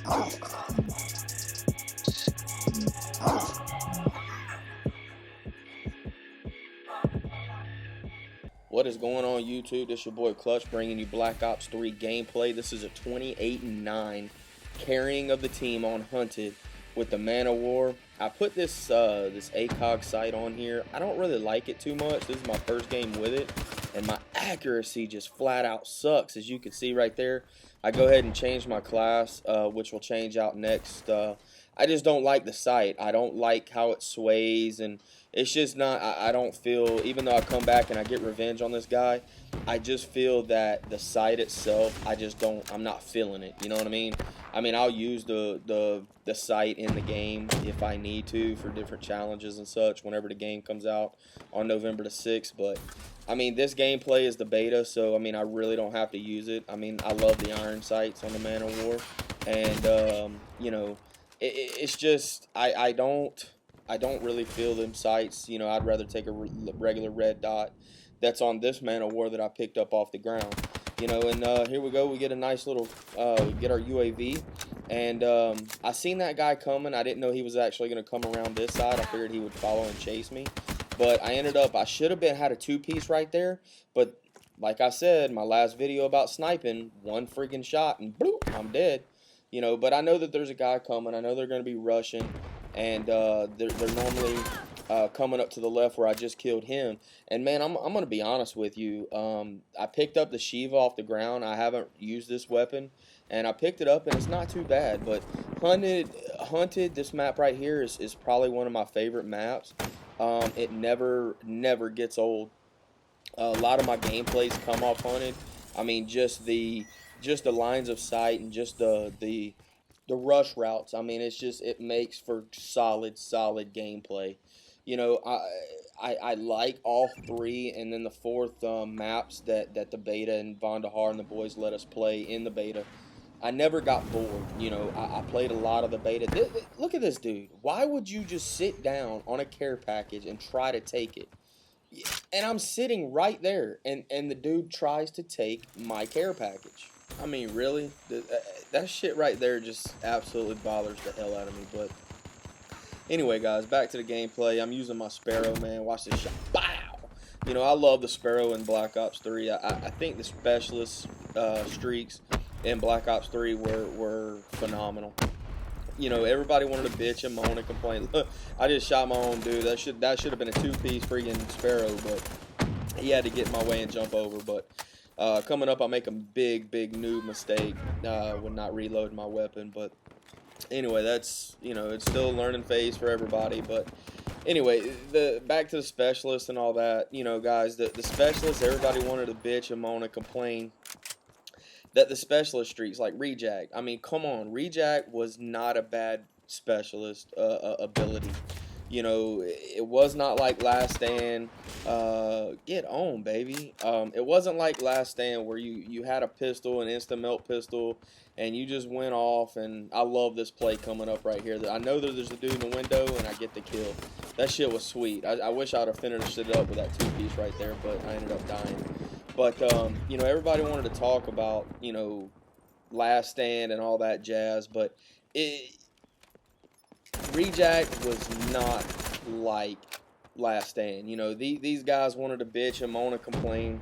What is going on, YouTube? This your boy Clutch bringing you Black Ops 3 gameplay. This is a 28-9 carrying of the team on Hunted with the Man of War. I put this this ACOG sight on here. I don't really like it too much. This is my first game with it, and my accuracy just flat out sucks, as you can see right there. I go ahead and change my class, which will change out next. I just don't like the sight. I don't like how it sways, and it's just not, I don't feel, even though I come back and I get revenge on this guy, I just feel that the sight itself, I'm not feeling it, you know what I mean? I'll use the sight in the game if I need to for different challenges and such whenever the game comes out on November the 6th, but this gameplay is the beta, so I really don't have to use it. I love the iron sights on the Man of War, and you know, it's just I don't really feel them sights. You know, I'd rather take a regular red dot that's on this Man of War that I picked up off the ground. You know, and here we go. We get a nice little get our UAV, and I seen that guy coming. I didn't know he was actually going to come around this side. I figured he would follow and chase me, but I should have had a two-piece right there, but like I said, my last video about sniping, one freaking shot and bloop, I'm dead. You know, but I know that there's a guy coming. I know they're going to be rushing, and they're normally coming up to the left where I just killed him. And man, I'm going to be honest with you. I picked up the Shiva off the ground. I haven't used this weapon, and I picked it up, and it's not too bad. But Hunted, this map right here is probably one of my favorite maps. It never gets old. A lot of my gameplays come off Hunted. Just the lines of sight and just the rush routes. It makes for solid gameplay. You know, I like all three, and then the fourth maps that the beta and Vandahar and the boys let us play in the beta. I never got bored. You know, I played a lot of the beta. Look at this dude. Why would you just sit down on a care package and try to take it? And I'm sitting right there, and the dude tries to take my care package. Really? That shit right there just absolutely bothers the hell out of me. But anyway, guys, back to the gameplay. I'm using my Sparrow, man. Watch this shot. Bow! You know, I love the Sparrow in Black Ops 3. I think the specialist streaks in Black Ops 3 were phenomenal. You know, everybody wanted to bitch and moan and complain. Look, I just shot my own dude. That should have been a two-piece freaking Sparrow, but he had to get in my way and jump over. But coming up, I make a big noob mistake when not reloading my weapon. But anyway, that's, you know, it's still a learning phase for everybody. But anyway, back to the specialist and all that. You know, guys, the specialist, everybody wanted to bitch and moan and complain that the specialist streaks, like ReJack. Come on, ReJack was not a bad specialist ability. You know, it was not like Last Stand. Get on, baby. It wasn't like Last Stand where you had a pistol, an instant melt pistol, and you just went off. And I love this play coming up right here. I know that there's a dude in the window, and I get the kill. That shit was sweet. I wish I would have finished it up with that two-piece right there, but I ended up dying. But, you know, everybody wanted to talk about, you know, Last Stand and all that jazz, but ReJack was not like Last Stand. You know, these guys wanted to bitch and moan and complain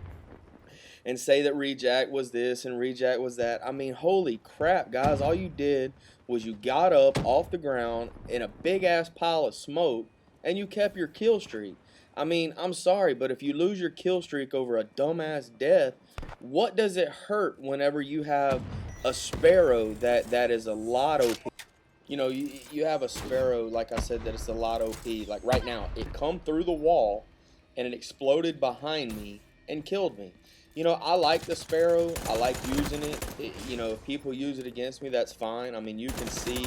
and say that ReJack was this and ReJack was that. Holy crap, guys. All you did was you got up off the ground in a big-ass pile of smoke, and you kept your kill streak. I'm sorry, but if you lose your kill streak over a dumbass death, what does it hurt whenever you have a Sparrow that is a lot OP? You know, you have a Sparrow, like I said, that it's a lot OP. Like right now, it come through the wall, and it exploded behind me and killed me. You know, I like the Sparrow. I like using it. You know, if people use it against me, that's fine. You can see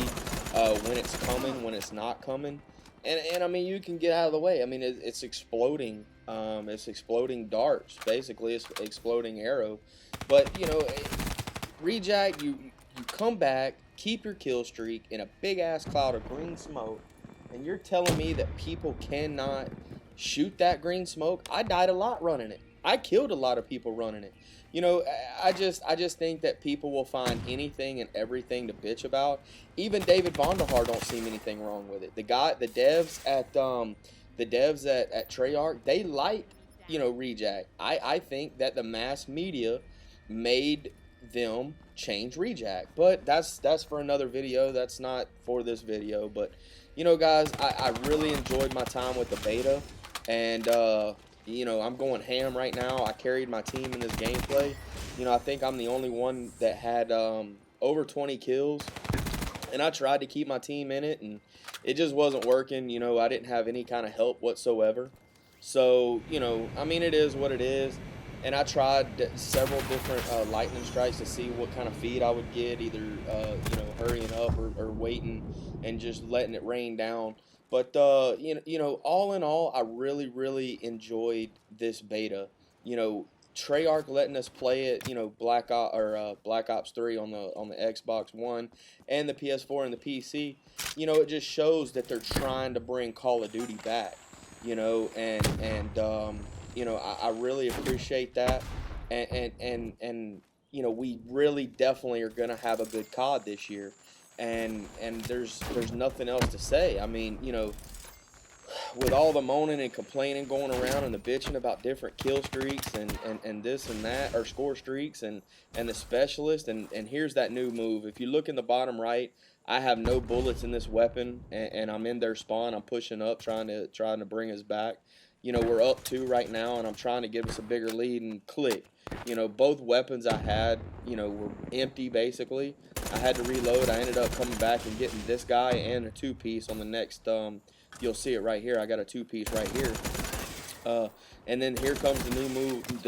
when it's coming, when it's not coming. And you can get out of the way. It's exploding. It's exploding darts, basically. It's exploding arrow. But, you know, ReJack, you come back, keep your kill streak in a big-ass cloud of green smoke, and you're telling me that people cannot shoot that green smoke? I died a lot running it. I killed a lot of people running it. You know, I just think that people will find anything and everything to bitch about. Even David Vonderhaar don't see anything wrong with it. The devs at Treyarch, they like, you know, ReJack. I think that the mass media made them change ReJack, but that's for another video. That's not for this video. But you know, guys, I really enjoyed my time with the beta, and you know, I'm going ham right now. I carried my team in this gameplay. You know, I think I'm the only one that had over 20 kills, and I tried to keep my team in it, and it just wasn't working. You know, I didn't have any kind of help whatsoever. So, you know, I mean, it is what it is. And I tried several different lightning strikes to see what kind of feed I would get, either, you know, hurrying up or waiting and just letting it rain down. But, you know, all in all, I really, really enjoyed this beta. You know, Treyarch letting us play it, you know, Black Ops 3 on the Xbox One and the PS4 and the PC. You know, it just shows that they're trying to bring Call of Duty back. You know, and you know, I really appreciate that, and you know, we really definitely are gonna have a good COD this year, and there's nothing else to say. I mean, you know, with all the moaning and complaining going around and the bitching about different kill streaks and this and that, or score streaks and the specialist, and here's that new move. If you look in the bottom right, I have no bullets in this weapon, and I'm in their spawn. I'm pushing up, trying to bring us back. You know, we're up 2 right now, and I'm trying to give us a bigger lead, and click. You know, both weapons I had, you know, were empty basically. I had to reload. I ended up coming back and getting this guy and a 2-piece on the next. You'll see it right here. I got a 2-piece right here. And then here comes the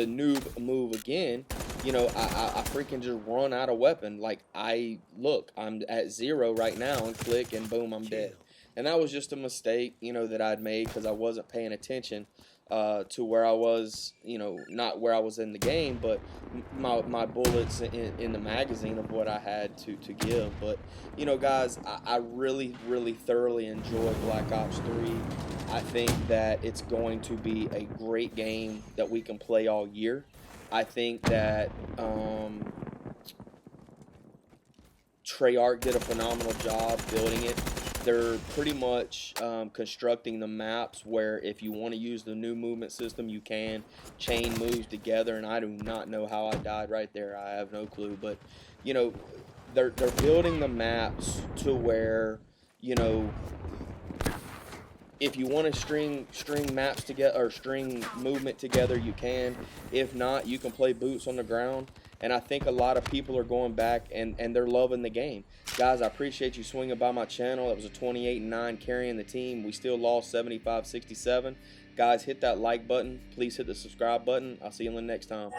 noob move again. You know, I freaking just run out of weapon. Like, I'm at 0 right now, and click, and boom, I'm dead. And that was just a mistake, you know, that I'd made because I wasn't paying attention to where I was, you know, not where I was in the game, but my bullets in the magazine of what I had to give. But, you know, guys, I really, really thoroughly enjoy Black Ops 3. I think that it's going to be a great game that we can play all year. I think that Treyarch did a phenomenal job building it. They're pretty much constructing the maps where if you want to use the new movement system, you can chain moves together, and I do not know how I died right there. I have no clue, but you know, they're building the maps to where, you know, if you want to string maps together or string movement together, you can. If not, you can play boots on the ground. And I think a lot of people are going back and they're loving the game. Guys, I appreciate you swinging by my channel. It was a 28-9 carrying the team. We still lost 75-67. Guys, hit that like button. Please hit the subscribe button. I'll see you in the next time.